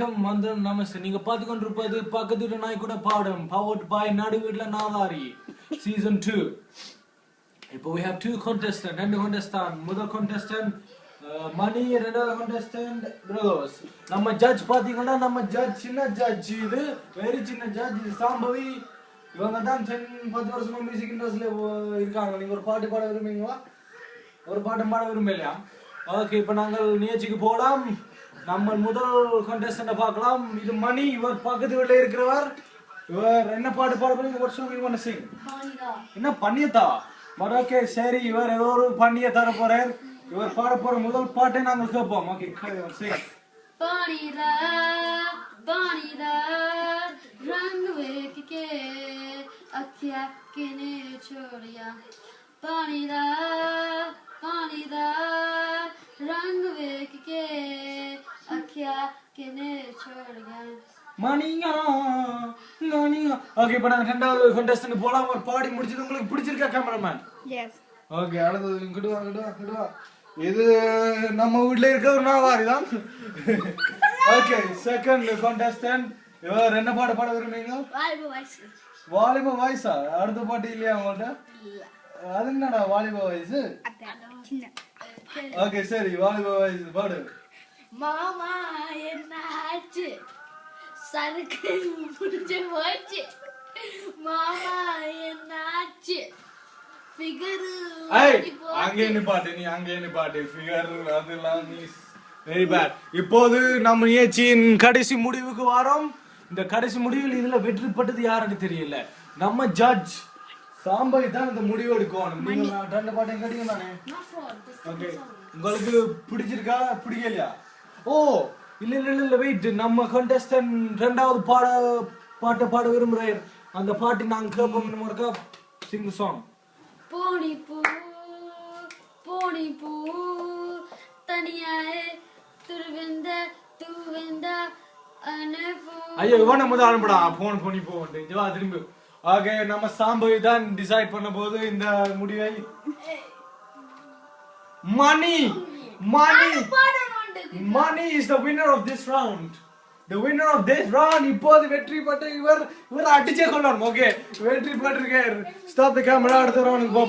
வணக்கம் வந்து நமஸ்தே. நீங்க பார்த்து கொண்டிருப்பது பக்கத்து வீட்டு நாய் கூட பாடம் பவர்ட் பை நடு வீட்டுல நாதாரி சீசன் 2. இப்போ we have two contestants. ரெண்டு contestant. முதல் contestant மணி, ரெண்டாவது contestant brothers. நம்ம ஜட்ஜ் பாத்தீங்கன்னா நம்ம ஜட்ஜ் சின்ன ஜட்ஜ், இது வெரி சின்ன ஜட்ஜ். இது சாம்பவி. இவங்க தான் 10 வருஷமா மியூசிக் இண்டஸ்ட்ரியில இருக்காங்க. நீங்க ஒரு பாட்டு பாட விரும்புவீங்களா? ஒரு பாட்டு பாட விரும்பலையா? ஓகே, இப்போ நாங்கள் நிகழ்ச்சிக்கு போகலாம். நம்ம முதல் contestant பார்க்கலாம். இது மணி. இவர் பக்கத்து வீட்டில் இருக்கிறவர். இவர் என்ன பாட்டு பாட போறீங்க? What song you want to sing? என்ன பண்ணியதா? பட் ஓகே, சரி, இவர் ஏதோ ஒரு பண்ணிய தர போறார். இவர் பாட போற முதல் பாட்டை நாங்கள் கேட்போம். Okay, sing. பாணிதா பாணிதா रंग वेख के अखिया किने छोड़िया पानीदा पानीदा रंग वेख के अखिया किने छोड़िया மணியா மணியா. ஓகே, இப்போ நாங்கள் ரெண்டாவது contestant போலாம். ஒரு பாடி முடிச்சது உங்களுக்கு பிடிச்சிருக்கா கேமராமேன்? எஸ். ஓகே, அடுத்தது கிடுவா. இது நம்ம வீட்ல இருக்க ஒரு நாவாரி தான். Okay, second contestant. இவர் என்ன பாட பாட விரும்புறீங்க? வாலிப வாய்ஸா? அடுத்த பாட்டு இல்லையா உங்கள்ட்ட? அது என்னடா வாலிப வாய்ஸ்? ஓகே, சரி, வாலிப வாய்ஸ் பாடு. மாமா என்ன ஆச்சு, சருக்கு முடிஞ்சு போச்சு. மாமா என்ன ஆச்சு, ஃபிகர் அங்கே நீ பாட்டு ஃபிகர் அதெல்லாம் நீ வெரி பேட். இப்போது நம்ம நிகழ்ச்சியின் கடைசி முடிவுக்கு வரோம். இந்த கடைசி முடிவில் இதுல வெற்றி பெற்றது யாருன்னு தெரியல. நம்ம ஜட்ஜ் சாம்பவி தான் இந்த முடிவு எடுக்கணும். நீங்க ரெண்டு பாட்டையும் கேட்டீங்க தானே? ஓகே, உங்களுக்கு பிடிச்சிருக்கா பிடிக்கலையா? ஓ இல்ல வெயிட். நம்ம contestant ரெண்டாவது பாட்டை பாட விரும்புறாரு. அந்த பாட்டு நாங்க கேட்போம். இருக்கா? Singh the song. போனி பூ தனியாயே துருவெந்த தூவெந்த அனபூ. ஐயோ, இவன முதல் ஆரம்பிடா. போனி போட்டு ஜவா திரும்பி. ஓகே, நம்ம சாம்பவி தான் டிசைட் பண்ண போது இந்த முடிவை. மணி is the winner of this round. The winner of this round. இப்போது வெற்றி பெற்ற இவர் அடிச்சே கொள்ளணும். ஓகே, வெற்றி பெற்றிருக்கார். Stop the camera. அடுத்த ரவுண்டுக்கு போ.